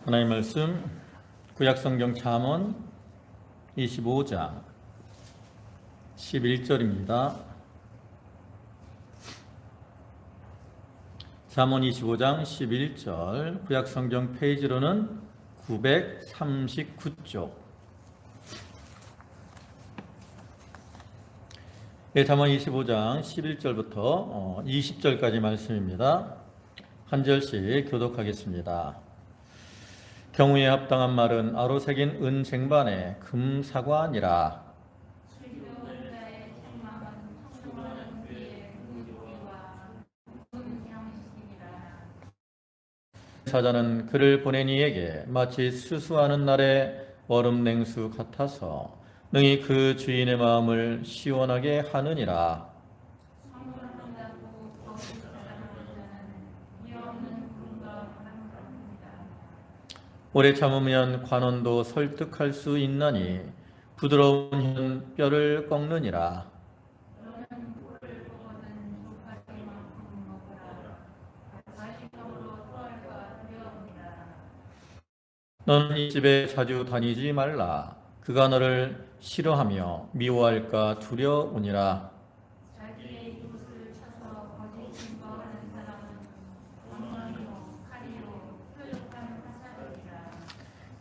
하나님 말씀 구약성경 잠언 25장 11절입니다. 잠언 25장 11절 구약성경 페이지로는 939쪽. 잠언 25장 11절부터 20절까지 말씀입니다. 한 절씩 교독하겠습니다. 경우에 합당한 말은 아로 새긴 은 쟁반에 금 사과니라. 사자는 그를 보낸 이에게 마치 수수하는 날의 얼음 냉수 같아서 능히 그 주인의 마음을 시원하게 하느니라. 오래 참으면 관원도 설득할 수 있나니 부드러운 현 뼈를 꺾느니라. 너는 이 집에 자주 다니지 말라. 그가 너를 싫어하며 미워할까 두려우니라.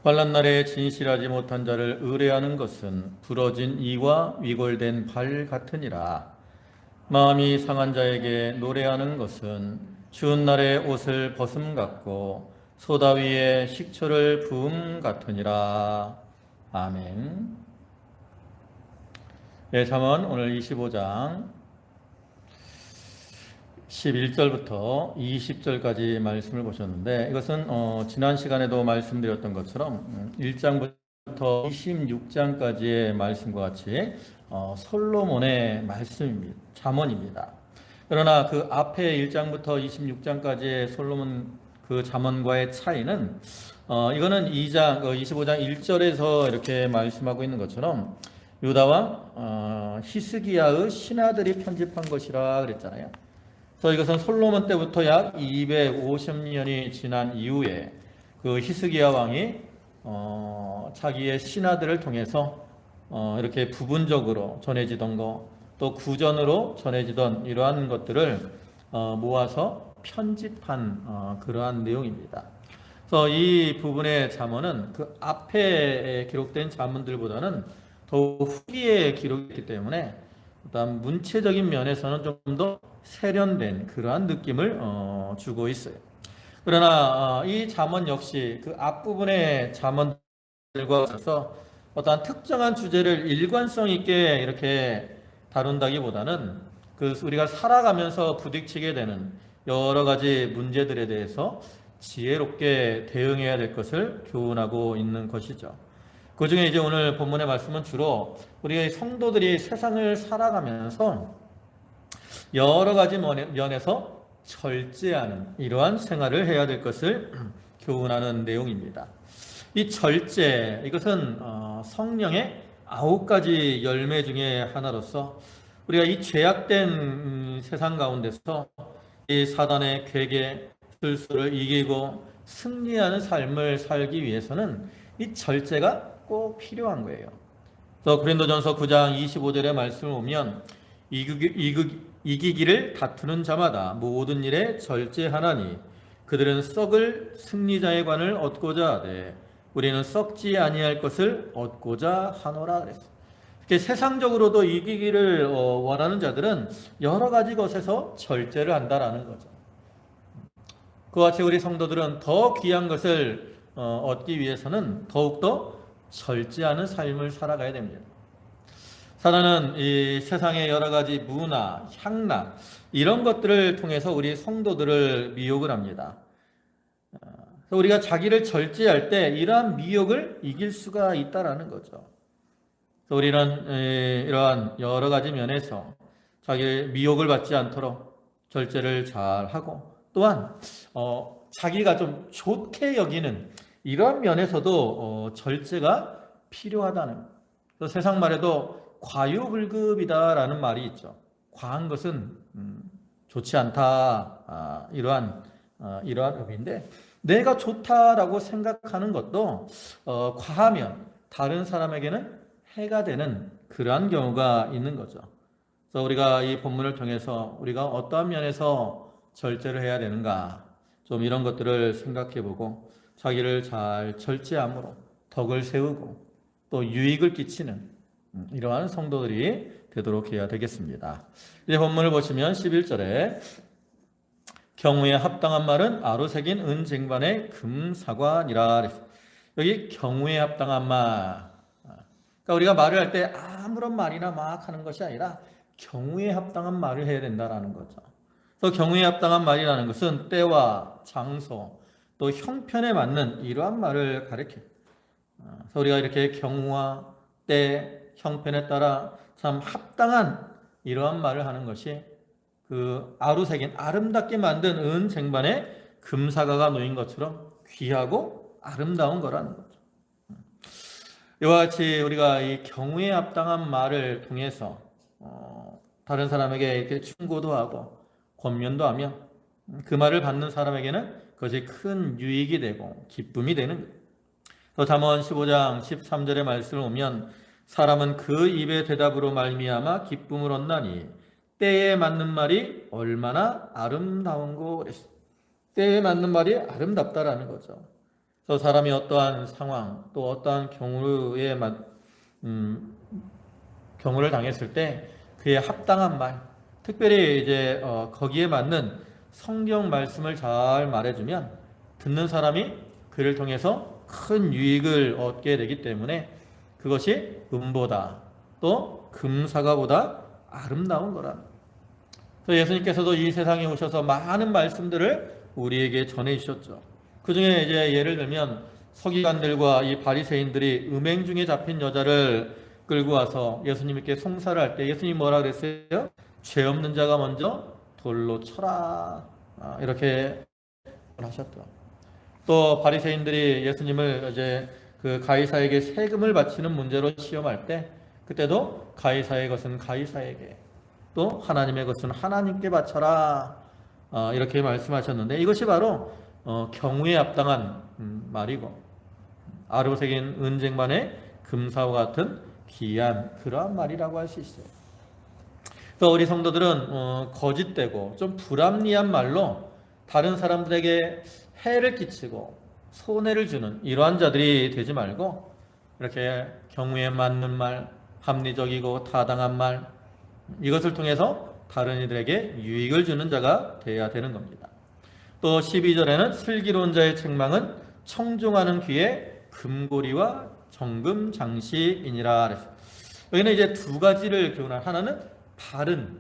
환난 날에 진실하지 못한 자를 의뢰하는 것은 부러진 이와 위골된 발 같으니라. 마음이 상한 자에게 노래하는 것은 추운 날에 옷을 벗음 같고 소다 위에 식초를 부음 같으니라. 아멘. 잠언 오늘 25장 11절부터 20절까지 말씀을 보셨는데, 이것은 지난 시간에도 말씀드렸던 것처럼 1장부터 26장까지의 말씀과 같이 솔로몬의 말씀입니다. 잠언입니다. 그러나 그 앞에 1장부터 26장까지의 솔로몬 그 잠언과의 차이는 이거는 25장 1절에서 이렇게 말씀하고 있는 것처럼 유다와 히스기야의 신하들이 편집한 것이라 그랬잖아요. 그래서 이것은 솔로몬 때부터 약 250년이 지난 이후에 그 히스기야 왕이 자기의 신하들을 통해서 이렇게 부분적으로 전해지던 거, 또 구전으로 전해지던 이러한 것들을 모아서 편집한 그러한 내용입니다. 그래서 이 부분의 잠언은 그 앞에 기록된 잠언들보다는 더욱 후기에 기록했기 때문에 일단 문체적인 면에서는 좀 더 세련된 그러한 느낌을 주고 있어요. 그러나 이 잠언 역시 그 앞부분의 잠언들과 같아서 어떠한 특정한 주제를 일관성 있게 이렇게 다룬다기보다는 그 우리가 살아가면서 부딪히게 되는 여러 가지 문제들에 대해서 지혜롭게 대응해야 될 것을 교훈하고 있는 것이죠. 그 중에 이제 오늘 본문의 말씀은 주로 우리 성도들이 세상을 살아가면서 여러 가지 면에서 절제하는 이러한 생활을 해야 될 것을 교훈하는 내용입니다. 이 절제, 이것은 성령의 9가지 열매 중에 하나로서 우리가 이 죄악된 세상 가운데서 이 사단의 괴계, 술수를 이기고 승리하는 삶을 살기 위해서는 이 절제가 꼭 필요한 거예요. 그래서 고린도전서 9장 25절의 말씀을 보면 이기기를 다투는 자마다 모든 일에 절제하나니 그들은 썩을 승리자의 관을 얻고자 하되 우리는 썩지 아니할 것을 얻고자 하노라 그랬어요. 이렇게 세상적으로도 이기기를 원하는 자들은 여러 가지 것에서 절제를 한다라는 거죠. 그와 같이 우리 성도들은 더 귀한 것을 얻기 위해서는 더욱더 절제하는 삶을 살아가야 됩니다. 사단은 이 세상의 여러 가지 문화, 향락 이런 것들을 통해서 우리 성도들을 미혹을 합니다. 우리가 자기를 절제할 때 이러한 미혹을 이길 수가 있다라는 거죠. 우리는 이러한 여러 가지 면에서 자기의 미혹을 받지 않도록 절제를 잘 하고, 또한 자기가 좀 좋게 여기는 이러한 면에서도 절제가 필요하다는 거예요. 세상 말에도 과유불급이다라는 말이 있죠. 과한 것은 좋지 않다, 이러한 의미인데, 내가 좋다라고 생각하는 것도 과하면 다른 사람에게는 해가 되는 그러한 경우가 있는 거죠. 그래서 우리가 이 본문을 통해서 우리가 어떠한 면에서 절제를 해야 되는가, 좀 이런 것들을 생각해 보고 자기를 잘 절제함으로 덕을 세우고 또 유익을 끼치는 이러한 성도들이 되도록 해야 되겠습니다. 이제 본문을 보시면 11절에 경우에 합당한 말은 아로 새긴 은쟁반의 금사관이라. 여기 경우에 합당한 말, 그러니까 우리가 말을 할 때 아무런 말이나 막 하는 것이 아니라 경우에 합당한 말을 해야 된다라는 거죠. 그래서 경우에 합당한 말이라는 것은 때와 장소 또 형편에 맞는 이러한 말을 가리켜요. 그래서 우리가 이렇게 경우와 때, 형편에 따라 참 합당한 이러한 말을 하는 것이 그 아루새긴 아름답게 만든 은 쟁반에 금사가가 놓인 것처럼 귀하고 아름다운 거라는 거죠. 이와 같이 우리가 이 경우에 합당한 말을 통해서 다른 사람에게 이렇게 충고도 하고 권면도 하며 그 말을 받는 사람에게는 그것이 큰 유익이 되고 기쁨이 되는 거예요. 또 잠언 15장 13절의 말씀을 보면 사람은 그 입의 대답으로 말미암아 기쁨을 얻나니 때에 맞는 말이 얼마나 아름다운고 그랬어요. 때에 맞는 말이 아름답다라는 거죠. 그래서 사람이 어떠한 상황 또 어떠한 경우를 당했을 때 그에 합당한 말, 특별히 이제 거기에 맞는 성경 말씀을 잘 말해주면 듣는 사람이 그를 통해서 큰 유익을 얻게 되기 때문에 그것이 은보다 또 금사과보다 아름다운 거라. 그래서 예수님께서도 이 세상에 오셔서 많은 말씀들을 우리에게 전해 주셨죠. 그 중에 이제 예를 들면 서기관들과 이 바리새인들이 음행 중에 잡힌 여자를 끌고 와서 예수님께 송사를 할 때 예수님이 뭐라 그랬어요? 죄 없는 자가 먼저 돌로 쳐라, 이렇게 하셨죠. 또 바리새인들이 예수님을 이제 그 가이사에게 세금을 바치는 문제로 시험할 때 그때도 가이사의 것은 가이사에게 또 하나님의 것은 하나님께 바쳐라, 이렇게 말씀하셨는데 이것이 바로 경우에 합당한 말이고 아로 새긴 은쟁반의 금사와 같은 귀한 그러한 말이라고 할 수 있어요. 또 우리 성도들은 거짓되고 좀 불합리한 말로 다른 사람들에게 해를 끼치고 손해를 주는 이러한 자들이 되지 말고 이렇게 경우에 맞는 말, 합리적이고 타당한 말, 이것을 통해서 다른 이들에게 유익을 주는 자가 되어야 되는 겁니다. 또 12절에는 슬기로운 자의 책망은 청종하는 귀에 금고리와 정금 장식이니라 그랬어요. 여기는 이제 두 가지를 교훈한, 하나는 바른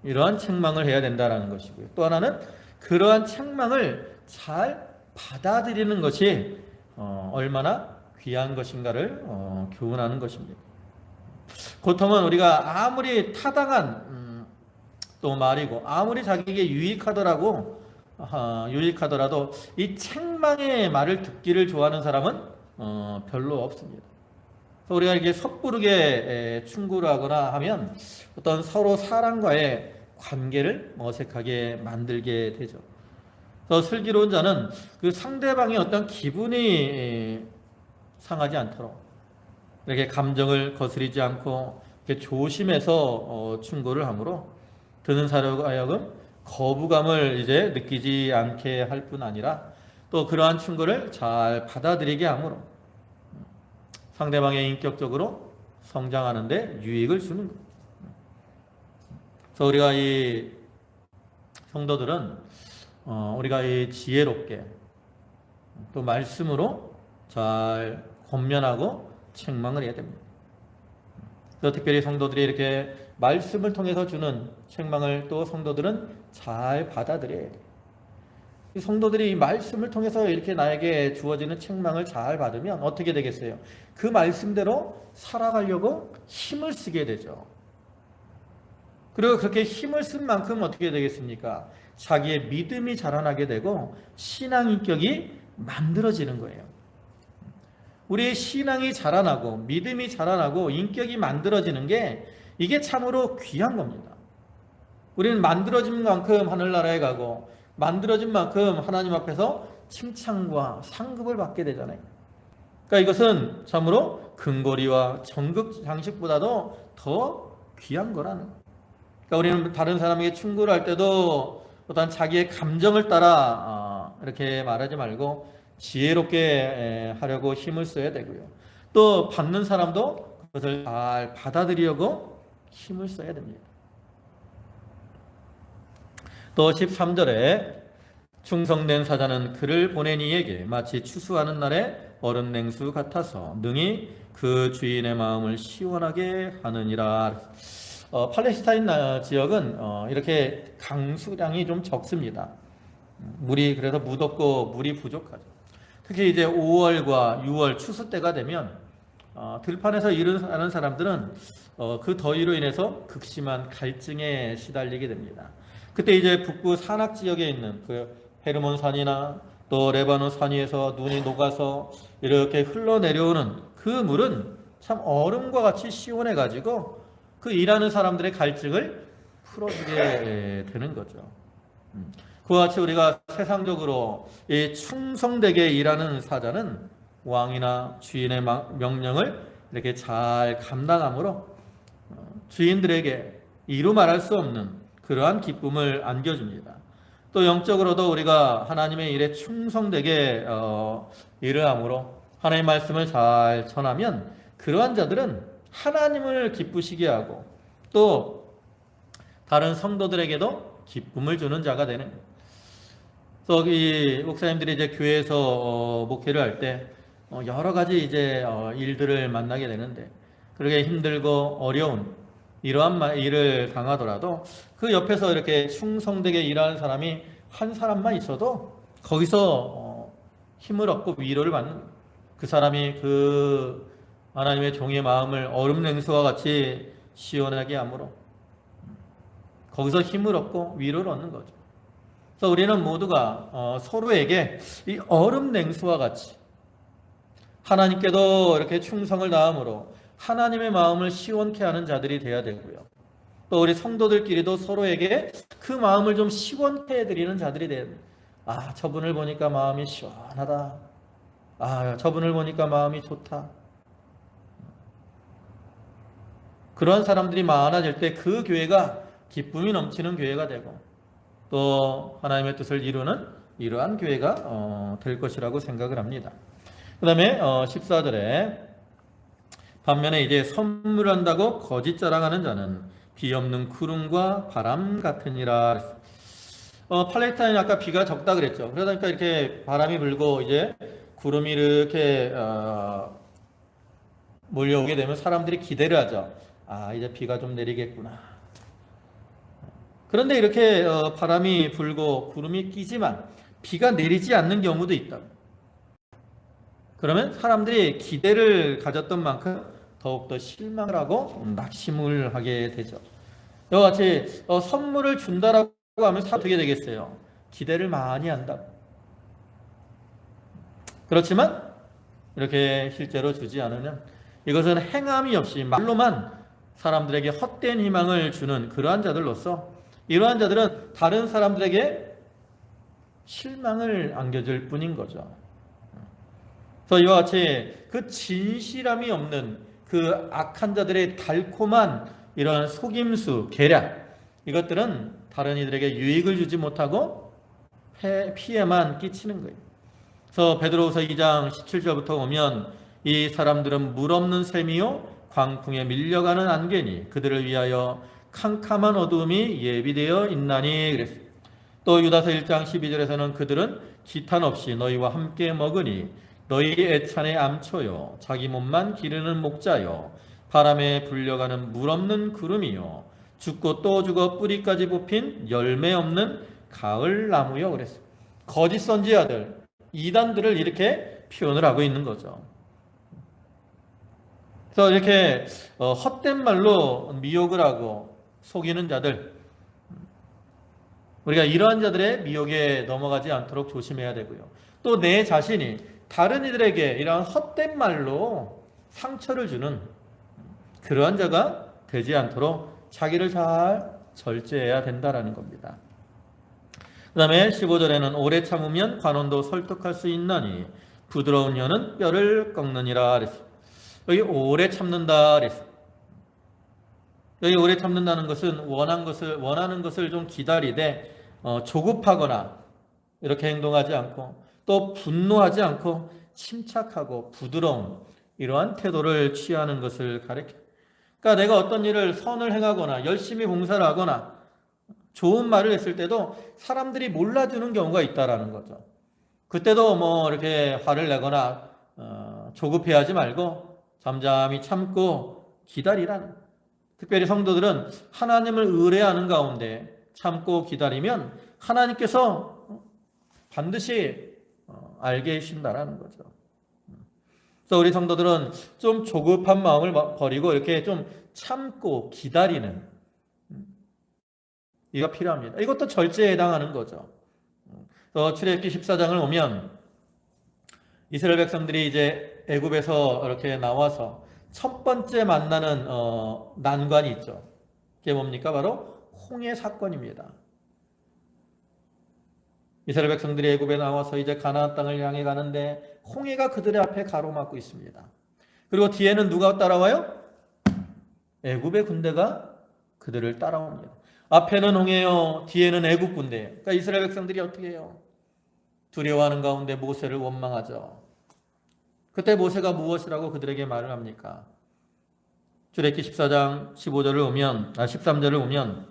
이러한 책망을 해야 된다라는 것이고요. 또 하나는 그러한 책망을 잘 받아들이는 것이 얼마나 귀한 것인가를 교훈하는 것입니다. 보통은 우리가 아무리 타당한 또 말이고 아무리 자기에게 유익하더라도 이 책망의 말을 듣기를 좋아하는 사람은 별로 없습니다. 우리가 이렇게 섣부르게 충고를 하거나 하면 어떤 서로 사람과의 관계를 어색하게 만들게 되죠. 그래서 슬기로운 자는 그 상대방의 어떤 기분이 상하지 않도록 이렇게 감정을 거스리지 않고 이렇게 조심해서 충고를 함으로 듣는 사람과 하여금 거부감을 이제 느끼지 않게 할 뿐 아니라 또 그러한 충고를 잘 받아들이게 함으로 상대방의 인격적으로 성장하는 데 유익을 주는 거예요. 그래서 우리가 이 성도들은 우리가 이 지혜롭게 또 말씀으로 잘 권면하고 책망을 해야 됩니다. 또 특별히 성도들이 이렇게 말씀을 통해서 주는 책망을 또 성도들은 잘 받아들여야 돼요. 이 성도들이 이 말씀을 통해서 이렇게 나에게 주어지는 책망을 잘 받으면 어떻게 되겠어요? 그 말씀대로 살아가려고 힘을 쓰게 되죠. 그리고 그렇게 힘을 쓴 만큼 어떻게 되겠습니까? 자기의 믿음이 자라나게 되고 신앙 인격이 만들어지는 거예요. 우리의 신앙이 자라나고 믿음이 자라나고 인격이 만들어지는 게 이게 참으로 귀한 겁니다. 우리는 만들어진 만큼 하늘나라에 가고 만들어진 만큼 하나님 앞에서 칭찬과 상급을 받게 되잖아요. 그러니까 이것은 참으로 금고리와 정금 장식보다도 더 귀한 거라는 거예요. 그러니까 우리는 다른 사람에게 충고를 할 때도 어떤 자기의 감정을 따라 이렇게 말하지 말고 지혜롭게 하려고 힘을 써야 되고요. 또 받는 사람도 그것을 잘 받아들이려고 힘을 써야 됩니다. 또 13절에 충성된 사자는 그를 보낸 이에게 마치 추수하는 날에 얼음 냉수 같아서 능히 그 주인의 마음을 시원하게 하느니라. 팔레스타인 지역은 이렇게 강수량이 좀 적습니다. 물이 그래서 무덥고 물이 부족하죠. 특히 이제 5월과 6월 추수 때가 되면 들판에서 일을 하는 사람들은 그 더위로 인해서 극심한 갈증에 시달리게 됩니다. 그때 이제 북부 산악 지역에 있는 그 헤르몬 산이나 또 레바논 산 위에서 눈이 녹아서 이렇게 흘러내려오는 그 물은 참 얼음과 같이 시원해 가지고 그 일하는 사람들의 갈증을 풀어주게 되는 거죠. 그와 같이 우리가 세상적으로 이 충성되게 일하는 사자는 왕이나 주인의 명령을 이렇게 잘 감당함으로 주인들에게 이루 말할 수 없는 그러한 기쁨을 안겨줍니다. 또 영적으로도 우리가 하나님의 일에 충성되게 일을 함으로 하나님의 말씀을 잘 전하면 그러한 자들은 하나님을 기쁘시게 하고 또 다른 성도들에게도 기쁨을 주는 자가 되는 거예요. 그래서 이 목사님들이 이제 교회에서 목회를 할 때 여러 가지 이제 일들을 만나게 되는데 그렇게 힘들고 어려운 이러한 일을 당하더라도 그 옆에서 이렇게 충성되게 일하는 사람이 한 사람만 있어도 거기서 힘을 얻고 위로를 받는 그 사람이 그 하나님의 종의 마음을 얼음 냉수와 같이 시원하게 함으로 거기서 힘을 얻고 위로를 얻는 거죠. 그래서 우리는 모두가 서로에게 이 얼음 냉수와 같이 하나님께도 이렇게 충성을 다함으로 하나님의 마음을 시원케 하는 자들이 되어야 되고요. 또 우리 성도들끼리도 서로에게 그 마음을 좀 시원케 해드리는 자들이 돼야 돼요. 아, 저분을 보니까 마음이 시원하다. 아, 저분을 보니까 마음이 좋다. 그러한 사람들이 많아질 때 그 교회가 기쁨이 넘치는 교회가 되고 또 하나님의 뜻을 이루는 이러한 교회가 될 것이라고 생각을 합니다. 그 다음에 14절에 반면에 이제 선물한다고 거짓 자랑하는 자는 비 없는 구름과 바람 같으니라. 팔레스타인이 아까 비가 적다 그랬죠. 그러다 보니까 이렇게 바람이 불고 이제 구름이 이렇게 몰려오게 되면 사람들이 기대를 하죠. 아, 이제 비가 좀 내리겠구나. 그런데 이렇게 바람이 불고 구름이 끼지만 비가 내리지 않는 경우도 있다. 그러면 사람들이 기대를 가졌던 만큼 더욱더 실망을 하고 낙심을 하게 되죠. 이와 같이 선물을 준다라고 하면 어떻게 되겠어요? 기대를 많이 한다. 그렇지만 이렇게 실제로 주지 않으면 이것은 행함이 없이 말로만 사람들에게 헛된 희망을 주는 그러한 자들로서 이러한 자들은 다른 사람들에게 실망을 안겨줄 뿐인 거죠. 그래서 이와 같이 그 진실함이 없는 그 악한 자들의 달콤한 이러한 속임수, 계략 이것들은 다른 이들에게 유익을 주지 못하고 피해만 끼치는 거예요. 그래서 베드로후서 2장 17절부터 보면 이 사람들은 물 없는 샘이요 광풍에 밀려가는 안개니 그들을 위하여 캄캄한 어두움이 예비되어 있나니 그랬어요. 또 유다서 1장 12절에서는 그들은 기탄 없이 너희와 함께 먹으니 너희 애찬의 암초요 자기 몸만 기르는 목자요 바람에 불려가는 물 없는 구름이요 죽고 또 죽어 뿌리까지 뽑힌 열매 없는 가을 나무요 그랬어요. 거짓 선지자들 이단들을 이렇게 표현을 하고 있는 거죠. 그래서 이렇게 헛된 말로 미혹을 하고 속이는 자들 우리가 이러한 자들의 미혹에 넘어가지 않도록 조심해야 되고요. 또 내 자신이 다른 이들에게 이러한 헛된 말로 상처를 주는 그러한 자가 되지 않도록 자기를 잘 절제해야 된다라는 겁니다. 그 다음에 15절에는 오래 참으면 관원도 설득할 수 있나니 부드러운 혀는 뼈를 꺾느니라 그랬어요. 여기 오래 참는다 그랬어요. 여기 오래 참는다는 것은 원하는 것을 좀 기다리되 조급하거나 이렇게 행동하지 않고 또 분노하지 않고 침착하고 부드러운 이러한 태도를 취하는 것을 가리켜요. 그러니까 내가 어떤 일을 선을 행하거나 열심히 봉사를 하거나 좋은 말을 했을 때도 사람들이 몰라주는 경우가 있다라는 거죠. 그때도 뭐 이렇게 화를 내거나 조급해하지 말고 잠잠히 참고 기다리라는. 특별히 성도들은 하나님을 의뢰하는 가운데 참고 기다리면 하나님께서 반드시 알게 해주신다라는 거죠. 그래서 우리 성도들은 좀 조급한 마음을 버리고 이렇게 좀 참고 기다리는 이가 필요합니다. 이것도 절제에 해당하는 거죠. 그래서 출애굽기 14장을 보면 이스라엘 백성들이 이제 애굽에서 이렇게 나와서 첫 번째 만나는 난관이 있죠. 그게 뭡니까? 바로 홍해 사건입니다. 이스라엘 백성들이 애굽에 나와서 이제 가나안 땅을 향해 가는데 홍해가 그들의 앞에 가로막고 있습니다. 그리고 뒤에는 누가 따라와요? 애굽의 군대가 그들을 따라옵니다. 앞에는 홍해요, 뒤에는 애굽 군대예요. 그러니까 이스라엘 백성들이 어떻게 해요? 두려워하는 가운데 모세를 원망하죠. 그때 모세가 무엇이라고 그들에게 말을 합니까? 출애굽기 14장 13절을 보면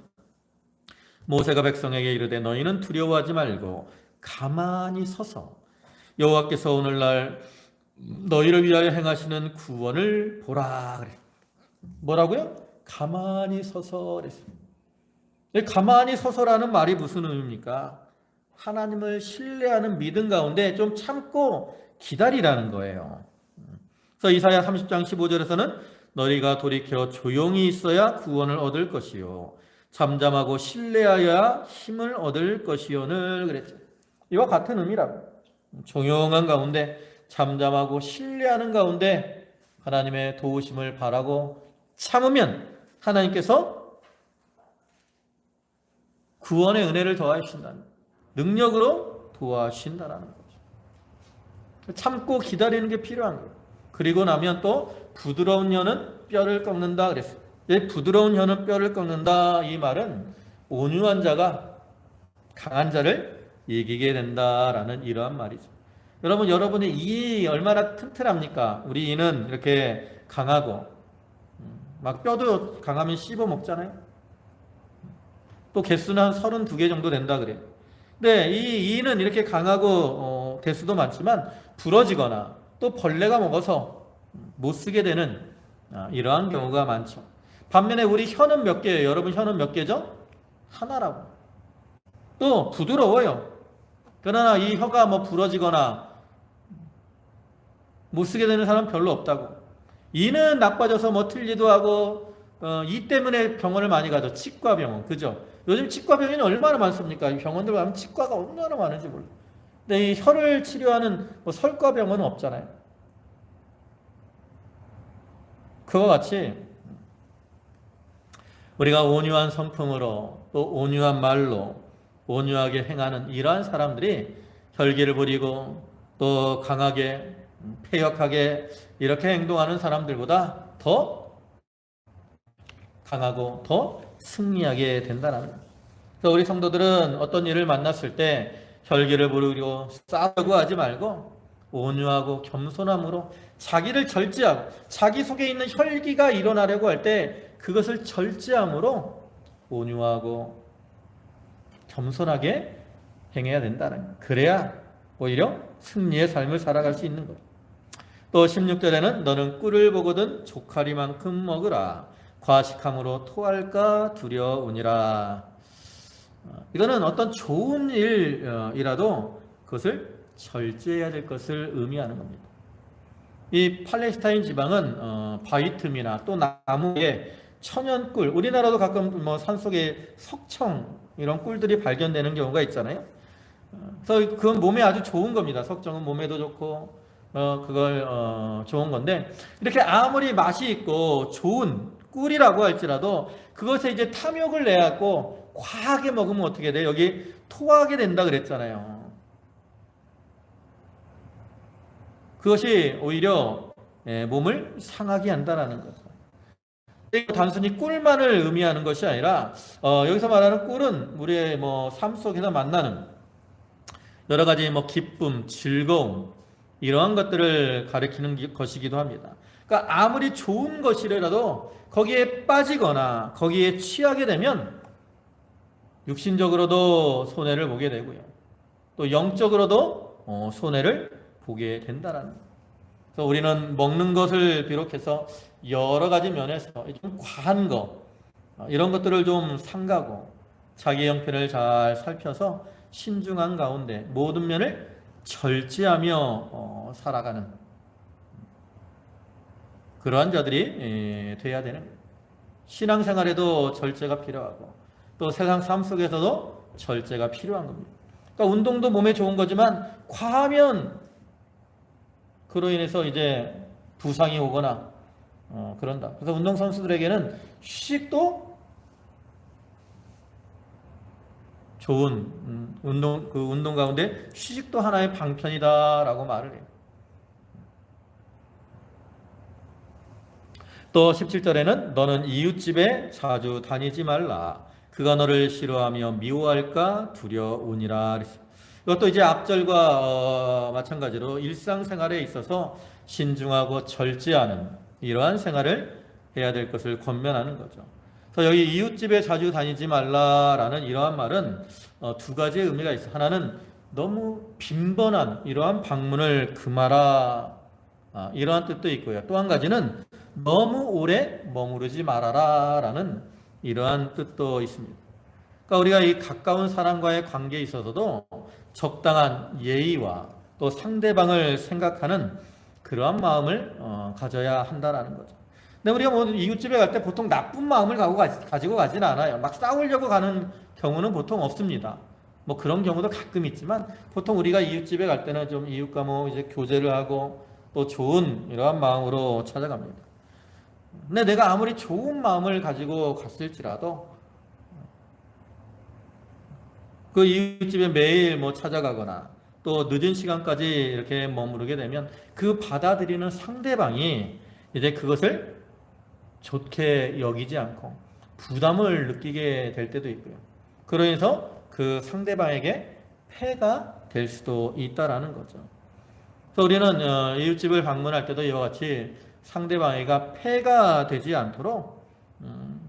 모세가 백성에게 이르되 너희는 두려워하지 말고 가만히 서서 여호와께서 오늘날 너희를 위하여 행하시는 구원을 보라 그랬어요. 뭐라고요? 가만히 서서 그랬어요. 가만히 서서라는 말이 무슨 의미입니까? 하나님을 신뢰하는 믿음 가운데 좀 참고 기다리라는 거예요. 그래서 이사야 30장 15절에서는 너희가 돌이켜 조용히 있어야 구원을 얻을 것이요 잠잠하고 신뢰하여야 힘을 얻을 것이요늘 그랬죠. 이와 같은 의미라고. 조용한 가운데 잠잠하고 신뢰하는 가운데 하나님의 도우심을 바라고 참으면 하나님께서 구원의 은혜를 더하신다는 능력으로 도와주신다는 거죠. 참고 기다리는 게 필요한 거예요. 그리고 나면 또 부드러운 혀는 뼈를 꺾는다 그랬어요. 부드러운 혀는 뼈를 꺾는다 이 말은 온유한 자가 강한 자를 이기게 된다라는 이러한 말이죠. 여러분의 이 얼마나 튼튼합니까? 우리 이는 이렇게 강하고 막 뼈도 강하면 씹어 먹잖아요. 또 개수는 한 32개 정도 된다 그래요. 근데 이 이는 이렇게 강하고 개수도 많지만 부러지거나 또 벌레가 먹어서 못 쓰게 되는 이러한 경우가 많죠. 반면에 우리 혀는 몇 개예요? 여러분 혀는 몇 개죠? 하나라고. 또 부드러워요. 그러나 이 혀가 뭐 부러지거나 못 쓰게 되는 사람 별로 없다고. 이는 나빠져서 뭐 틀리도 하고 이 때문에 병원을 많이 가죠. 치과병원. 그죠? 요즘 치과병원이 얼마나 많습니까? 병원들 가면 치과가 얼마나 많은지 몰라요. 근데 이 혀를 치료하는 뭐 설과병원은 없잖아요. 그와 같이 우리가 온유한 성품으로 또 온유한 말로 온유하게 행하는 이러한 사람들이 혈기를 부리고 또 강하게 패역하게 이렇게 행동하는 사람들보다 더 강하고 더 승리하게 된다는 거예요. 그래서 우리 성도들은 어떤 일을 만났을 때 혈기를 부리고 싸우려고 하지 말고 온유하고 겸손함으로 자기를 절제하고 자기 속에 있는 혈기가 일어나려고 할 때 그것을 절제함으로 온유하고 겸손하게 행해야 된다는 거예요. 그래야 오히려 승리의 삶을 살아갈 수 있는 거예요. 또 16절에는 너는 꿀을 보거든 조카리만큼 먹으라. 과식함으로 토할까 두려우니라. 이거는 어떤 좋은 일이라도 그것을 절제해야 될 것을 의미하는 겁니다. 이 팔레스타인 지방은 바위 틈이나 또 나무에 천연꿀, 우리나라도 가끔 뭐 산속에 석청 이런 꿀들이 발견되는 경우가 있잖아요. 그래서 그건 몸에 아주 좋은 겁니다. 석청은 몸에도 좋고 그걸 좋은 건데 이렇게 아무리 맛이 있고 좋은 꿀이라고 할지라도 그것에 이제 탐욕을 내갖고 과하게 먹으면 어떻게 돼? 여기 토하게 된다 그랬잖아요. 그것이 오히려 몸을 상하게 한다라는 거죠. 단순히 꿀만을 의미하는 것이 아니라 여기서 말하는 꿀은 우리의 삶 속에서 만나는 여러 가지 기쁨, 즐거움 이러한 것들을 가리키는 것이기도 합니다. 그러니까 아무리 좋은 것이라도 거기에 빠지거나 거기에 취하게 되면 육신적으로도 손해를 보게 되고요. 또 영적으로도 손해를 보게 된다라는 거예요. 그래서 우리는 먹는 것을 비롯해서 여러 가지 면에서 좀 과한 거 이런 것들을 좀 삼가고 자기 형편을 잘 살펴서 신중한 가운데 모든 면을 절제하며 살아가는 그러한 자들이 돼야 되는 거예요. 신앙생활에도 절제가 필요하고 또 세상 삶 속에서도 절제가 필요한 겁니다. 그러니까 운동도 몸에 좋은 거지만 과하면 그로 인해서 이제 부상이 오거나 그런다. 그래서 운동선수들에게는 휴식도 좋은 운동 가운데 휴식도 하나의 방편이다라고 말을 해요. 또 17절에는 너는 이웃집에 자주 다니지 말라. 그가 너를 싫어하며 미워할까 두려우니라. 이것도 이제 앞절과 마찬가지로 일상생활에 있어서 신중하고 절제하는 이러한 생활을 해야 될 것을 권면하는 거죠. 그래서 여기 이웃집에 자주 다니지 말라라는 이러한 말은 두 가지의 의미가 있어요. 하나는 너무 빈번한 이러한 방문을 금하라 이러한 뜻도 있고요. 또 한 가지는 너무 오래 머무르지 말아라라는 이러한 뜻도 있습니다. 그러니까 우리가 이 가까운 사람과의 관계에 있어서도 적당한 예의와 또 상대방을 생각하는 그러한 마음을 가져야 한다라는 거죠. 근데 우리가 이웃집에 갈 때 보통 나쁜 마음을 가지고 가지는 않아요. 막 싸우려고 가는 경우는 보통 없습니다. 그런 경우도 가끔 있지만 보통 우리가 이웃집에 갈 때는 좀 이웃과 이제 교제를 하고 또 좋은 이러한 마음으로 찾아갑니다. 근데 내가 아무리 좋은 마음을 가지고 갔을지라도 그 이웃집에 매일 찾아가거나 또 늦은 시간까지 이렇게 머무르게 되면 그 받아들이는 상대방이 이제 그것을 좋게 여기지 않고 부담을 느끼게 될 때도 있고요. 그러면서 그 상대방에게 폐가 될 수도 있다라는 거죠. 그래서 우리는 이웃집을 방문할 때도 이와 같이 상대방에게 폐가 되지 않도록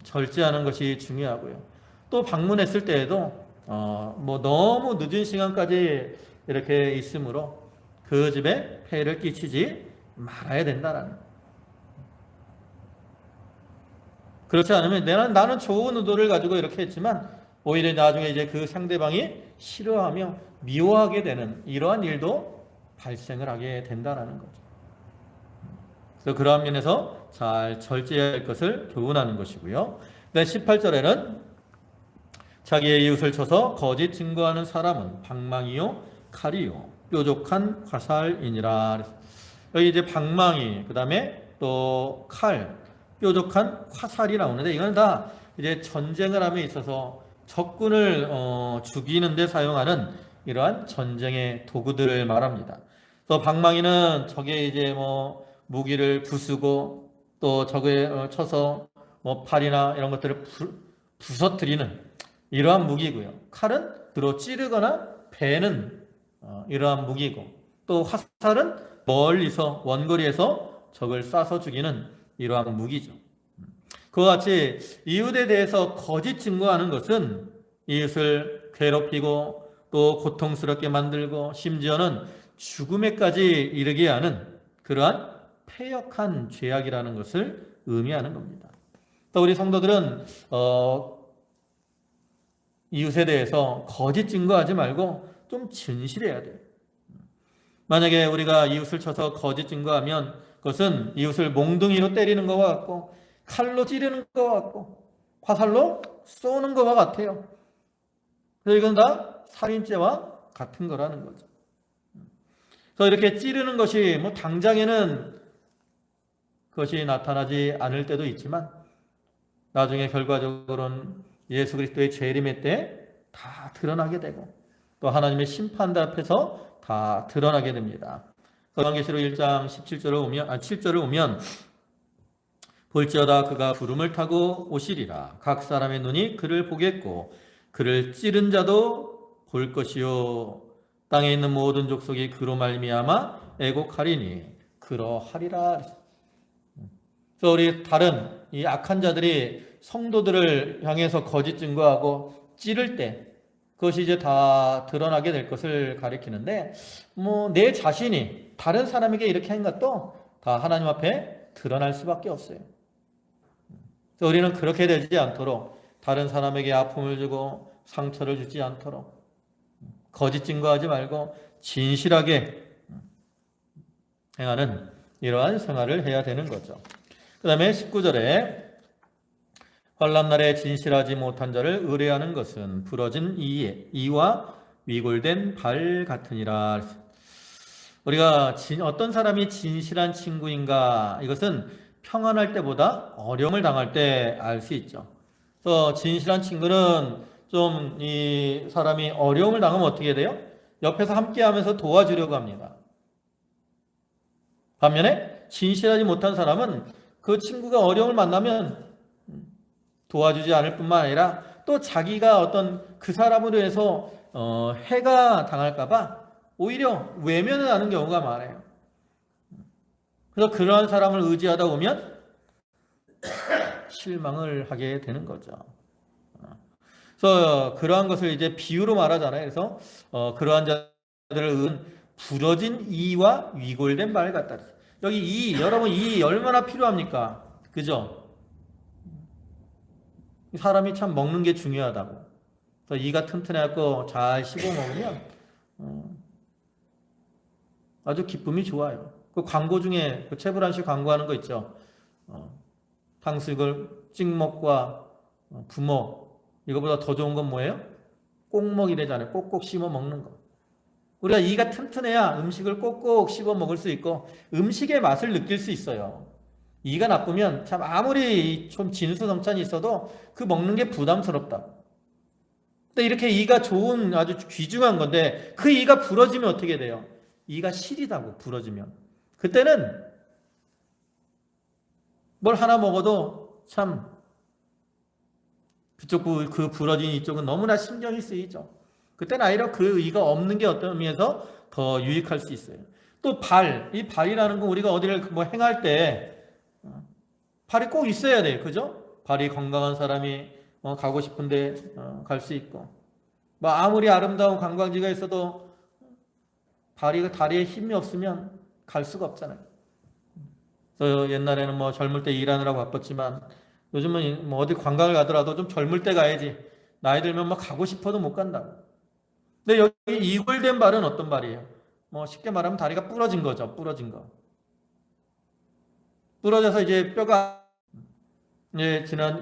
절제하는 것이 중요하고요. 또 방문했을 때에도 너무 늦은 시간까지 이렇게 있으므로 그 집에 폐를 끼치지 말아야 된다라는 거예요. 그렇지 않으면 나는 좋은 의도를 가지고 이렇게 했지만 오히려 나중에 이제 그 상대방이 싫어하며 미워하게 되는 이러한 일도 발생을 하게 된다라는 거죠. 그래서 그러한 면에서 잘 절제해야 할 것을 교훈하는 것이고요. 18절에는 자기의 이웃을 쳐서 거짓 증거하는 사람은 방망이요 칼이요 뾰족한 화살이니라. 여기 이제 방망이 그다음에 또 칼, 뾰족한 화살이 나오는데 이건 다 이제 전쟁을 함에 있어서 적군을 죽이는 데 사용하는 이러한 전쟁의 도구들을 말합니다. 또 방망이는 적의 이제 무기를 부수고 또 적에 쳐서 팔이나 이런 것들을 부서뜨리는 이러한 무기고요. 칼은 들어 찌르거나 베는 이러한 무기고 또 화살은 멀리서 원거리에서 적을 쏴서 죽이는 이러한 무기죠. 그와 같이 이웃에 대해서 거짓 증거하는 것은 이웃을 괴롭히고 또 고통스럽게 만들고 심지어는 죽음에까지 이르게 하는 그러한 패역한 죄악이라는 것을 의미하는 겁니다. 또 우리 성도들은 이웃에 대해서 거짓 증거하지 말고 좀 진실해야 돼요. 만약에 우리가 이웃을 쳐서 거짓 증거하면 그것은 이웃을 몽둥이로 때리는 것과 같고 칼로 찌르는 것과 같고 화살로 쏘는 것과 같아요. 그래서 이건 다 살인죄와 같은 거라는 거죠. 그래서 이렇게 찌르는 것이 당장에는 그것이 나타나지 않을 때도 있지만 나중에 결과적으로는 예수 그리스도의 재림의 때 다 드러나게 되고 또 하나님의 심판대 앞에서 다 드러나게 됩니다. 요한계시록 1장 7절을 보면 볼지어다 그가 구름을 타고 오시리라. 각 사람의 눈이 그를 보겠고 그를 찌른 자도 볼 것이요 땅에 있는 모든 족속이 그로 말미암아 애곡하리니 그러하리라. 그래서 우리 다른 이 악한 자들이 성도들을 향해서 거짓 증거하고 찌를 때 그것이 이제 다 드러나게 될 것을 가리키는데 내 자신이 다른 사람에게 이렇게 한 것도 다 하나님 앞에 드러날 수밖에 없어요. 그래서 우리는 그렇게 되지 않도록 다른 사람에게 아픔을 주고 상처를 주지 않도록 거짓 증거하지 말고 진실하게 행하는 이러한 생활을 해야 되는 거죠. 그 다음에 19절에 환난 날에 진실하지 못한 자를 의뢰하는 것은 부러진 이와 위골된 발 같으니라. 우리가 어떤 사람이 진실한 친구인가 이것은 평안할 때보다 어려움을 당할 때 알 수 있죠. 그래서 진실한 친구는 좀 이 사람이 어려움을 당하면 어떻게 돼요? 옆에서 함께하면서 도와주려고 합니다. 반면에 진실하지 못한 사람은 그 친구가 어려움을 만나면 도와주지 않을 뿐만 아니라 또 자기가 어떤 그 사람으로 해서 해가 당할까봐 오히려 외면을 하는 경우가 많아요. 그래서 그러한 사람을 의지하다 보면 실망을 하게 되는 거죠. 그래서 그러한 것을 이제 비유로 말하잖아요. 그래서 그러한 자들을 부러진 이와 위골된 발 같다. 여기 여러분 이 얼마나 필요합니까? 그죠? 사람이 참 먹는 게 중요하다고. 그래서 이가 튼튼해갖고 잘 씹어 먹으면 아주 기쁨이 좋아요. 그 광고 중에 그 채브란시 광고하는 거 있죠. 탕수육을 찍먹과 부먹 이거보다 더 좋은 건 뭐예요? 꼭먹이래잖아요. 꼭꼭 씹어 먹는 거. 우리가 이가 튼튼해야 음식을 꼭꼭 씹어 먹을 수 있고 음식의 맛을 느낄 수 있어요. 이가 나쁘면 참 아무리 좀 진수성찬이 있어도 그 먹는 게 부담스럽다. 근데 이렇게 이가 좋은 아주 귀중한 건데 그 이가 부러지면 어떻게 돼요? 이가 시리다고 부러지면. 그때는 뭘 하나 먹어도 참 그쪽 그 부러진 이쪽은 너무나 신경이 쓰이죠. 그때는 아니라 그 이가 없는 게 어떤 의미에서 더 유익할 수 있어요. 또 이 발이라는 건 우리가 어디를 뭐 행할 때 발이 꼭 있어야 돼요. 그죠? 발이 건강한 사람이 가고 싶은데 갈 수 있고 뭐 아무리 아름다운 관광지가 있어도 다리에 힘이 없으면 갈 수가 없잖아요. 그래서 옛날에는 뭐 젊을 때 일하느라고 바빴지만 요즘은 뭐 어디 관광을 가더라도 좀 젊을 때 가야지. 나이 들면 뭐 가고 싶어도 못 간다고. 근데 여기 이골된 발은 어떤 발이에요? 뭐 쉽게 말하면 다리가 부러진 거죠. 부러진 거. 부러져서 이제 뼈가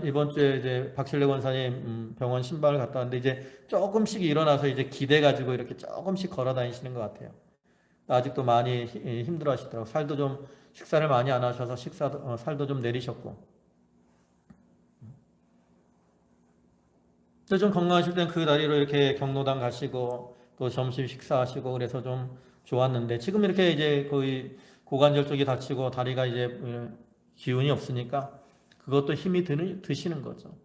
이번 주에 이제 박실래 권사님 병원 신방을 갔다 왔는데 이제 조금씩 일어나서 이제 기대 가지고 이렇게 조금씩 걸어 다니시는 것 같아요. 아직도 많이 힘들어 하시더라고요. 살도 좀 식사를 많이 안 하셔서 살도 좀 내리셨고. 좀 건강하실 때는 그 다리로 이렇게 경로당 가시고 또 점심 식사하시고 그래서 좀 좋았는데 지금 이렇게 이제 거의 고관절 쪽이 다치고 다리가 이제 기운이 없으니까 그것도 힘이 드시는 거죠.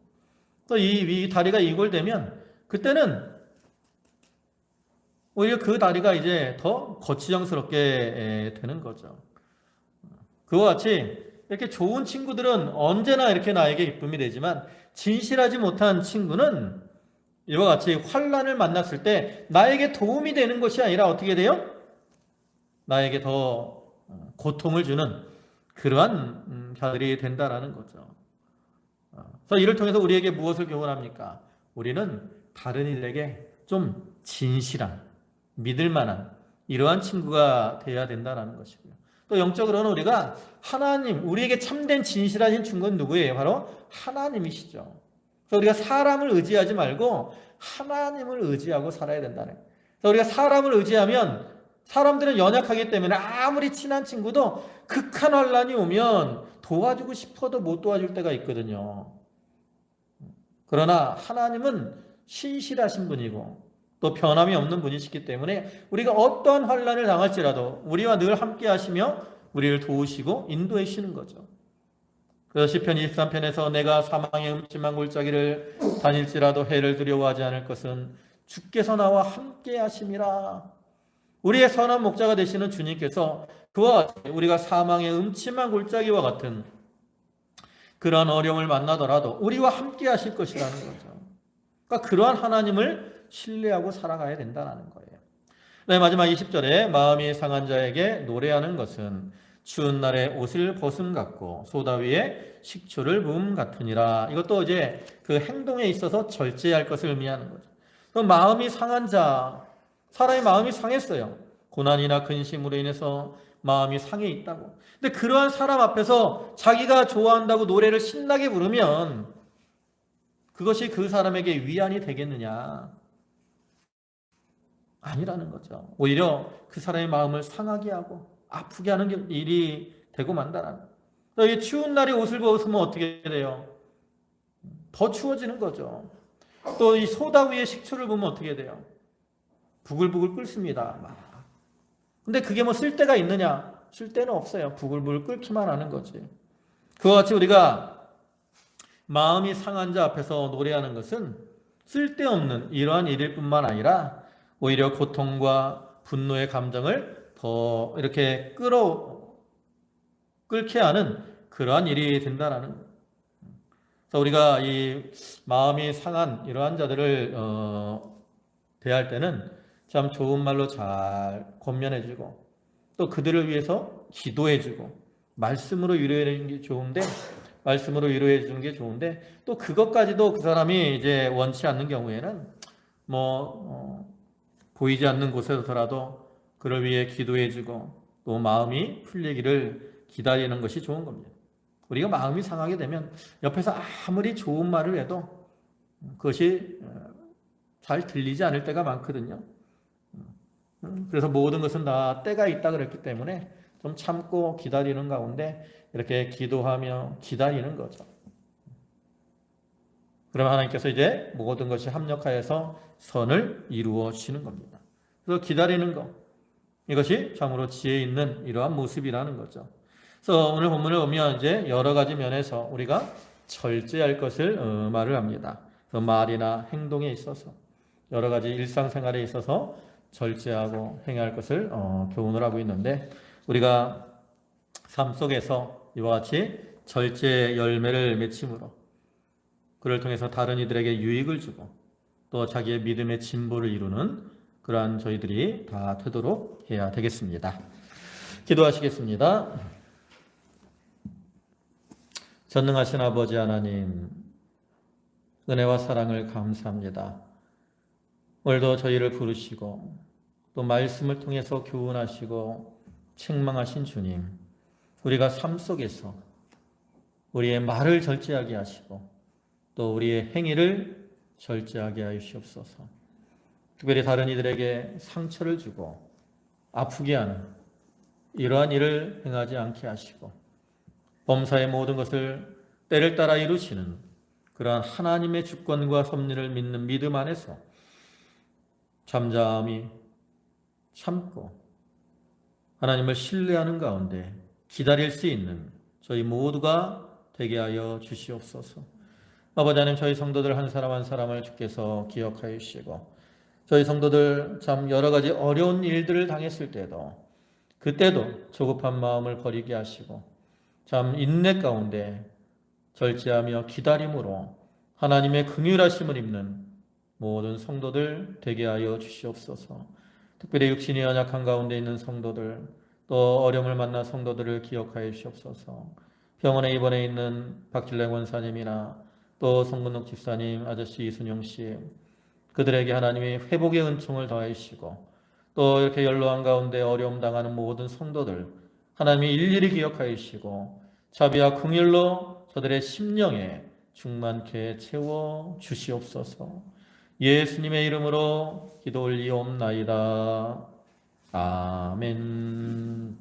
또 이 다리가 이골되면 그때는 오히려 그 다리가 이제 더 거치장스럽게 되는 거죠. 그와 같이 이렇게 좋은 친구들은 언제나 이렇게 나에게 기쁨이 되지만 진실하지 못한 친구는 이와 같이 환난을 만났을 때 나에게 도움이 되는 것이 아니라 어떻게 돼요? 나에게 더 고통을 주는 그러한 자들이 된다라는 거죠. 그래서 이를 통해서 우리에게 무엇을 교훈합니까? 우리는 다른 이들에게 좀 진실한, 믿을 만한 이러한 친구가 되어야 된다는 것이고요. 또 영적으로는 우리가 우리에게 참된 진실하신 친구는 누구예요? 바로 하나님이시죠. 그래서 우리가 사람을 의지하지 말고 하나님을 의지하고 살아야 된다는 거예요. 그래서 우리가 사람을 의지하면 사람들은 연약하기 때문에 아무리 친한 친구도 극한 환난이 오면 도와주고 싶어도 못 도와줄 때가 있거든요. 그러나 하나님은 신실하신 분이고 또 변함이 없는 분이시기 때문에 우리가 어떠한 환난을 당할지라도 우리와 늘 함께 하시며 우리를 도우시고 인도해 주시는 거죠. 그래서 시편 23편에서 내가 사망의 음침한 골짜기를 다닐지라도 해를 두려워하지 않을 것은 주께서 나와 함께 하심이라. 우리의 선한 목자가 되시는 주님께서 그와 같이 우리가 사망의 음침한 골짜기와 같은 그러한 어려움을 만나더라도 우리와 함께 하실 것이라는 거죠. 그러니까 그러한 하나님을 신뢰하고 살아가야 된다는 거예요. 네, 마지막 20절에 마음이 상한 자에게 노래하는 것은 추운 날에 옷을 벗음 같고 소다 위에 식초를 부음 같으니라. 이것도 이제 그 행동에 있어서 절제할 것을 의미하는 거죠. 그럼 마음이 상한 자, 사람의 마음이 상했어요. 고난이나 근심으로 인해서 마음이 상해 있다고. 근데 그러한 사람 앞에서 자기가 좋아한다고 노래를 신나게 부르면 그것이 그 사람에게 위안이 되겠느냐? 아니라는 거죠. 오히려 그 사람의 마음을 상하게 하고 아프게 하는 일이 되고 만다라는 거예요. 이 추운 날에 옷을 벗으면 어떻게 돼요? 더 추워지는 거죠. 또 이 소다 위에 식초를 부으면 어떻게 돼요? 부글부글 끓습니다. 근데 그게 뭐 쓸데가 있느냐? 쓸데는 없어요. 부글부글 끓기만 하는 거지. 그와 같이 우리가 마음이 상한 자 앞에서 노래하는 것은 쓸데없는 이러한 일일 뿐만 아니라 오히려 고통과 분노의 감정을 더 이렇게 끓게 하는 그러한 일이 된다라는 거예요. 그래서 우리가 이 마음이 상한 이러한 자들을 대할 때는 참 좋은 말로 잘 권면해주고 또 그들을 위해서 기도해주고 말씀으로 위로해주는 게 좋은데 또 그것까지도 그 사람이 이제 원치 않는 경우에는 보이지 않는 곳에서라도 그를 위해 기도해주고 또 마음이 풀리기를 기다리는 것이 좋은 겁니다. 우리가 마음이 상하게 되면 옆에서 아무리 좋은 말을 해도 그것이 잘 들리지 않을 때가 많거든요. 그래서 모든 것은 다 때가 있다 그랬기 때문에 좀 참고 기다리는 가운데 이렇게 기도하며 기다리는 거죠. 그러면 하나님께서 이제 모든 것이 합력하여서 선을 이루어 주시는 겁니다. 그래서 기다리는 것, 이것이 참으로 지혜 있는 이러한 모습이라는 거죠. 그래서 오늘 본문을 보면 이제 여러 가지 면에서 우리가 절제할 것을 말을 합니다. 그래서 말이나 행동에 있어서 여러 가지 일상생활에 있어서 절제하고 행해야 할 것을 교훈을 하고 있는데 우리가 삶 속에서 이와 같이 절제의 열매를 맺힘으로 그를 통해서 다른 이들에게 유익을 주고 또 자기의 믿음의 진보를 이루는 그러한 저희들이 다 되도록 해야 되겠습니다. 기도하시겠습니다. 전능하신 아버지 하나님, 은혜와 사랑을 감사합니다. 오늘도 저희를 부르시고 또 말씀을 통해서 교훈하시고 책망하신 주님, 우리가 삶 속에서 우리의 말을 절제하게 하시고 또 우리의 행위를 절제하게 하시옵소서. 특별히 다른 이들에게 상처를 주고 아프게 하는 이러한 일을 행하지 않게 하시고 범사의 모든 것을 때를 따라 이루시는 그러한 하나님의 주권과 섭리를 믿는 믿음 안에서 잠잠히 참고 하나님을 신뢰하는 가운데 기다릴 수 있는 저희 모두가 되게 하여 주시옵소서. 아버지 하나님, 저희 성도들 한 사람 한 사람을 주께서 기억하여 주시고 저희 성도들 참 여러 가지 어려운 일들을 당했을 때도 그때도 조급한 마음을 버리게 하시고 참 인내 가운데 절제하며 기다림으로 하나님의 긍휼하심을 입는 모든 성도들 되게 하여 주시옵소서. 특별히 육신이 연약한 가운데 있는 성도들 또 어려움을 만난 성도들을 기억하여 주시옵소서. 병원에 입원해 있는 박질랭 원사님이나 또 송근옥 집사님, 아저씨 이순영 씨 그들에게 하나님이 회복의 은총을 더해 주시고 또 이렇게 연로한 가운데 어려움 당하는 모든 성도들 하나님이 일일이 기억하여 주시고 자비와 긍휼로 저들의 심령에 충만케 채워 주시옵소서. 예수님의 이름으로 기도 올리옵나이다. 아멘.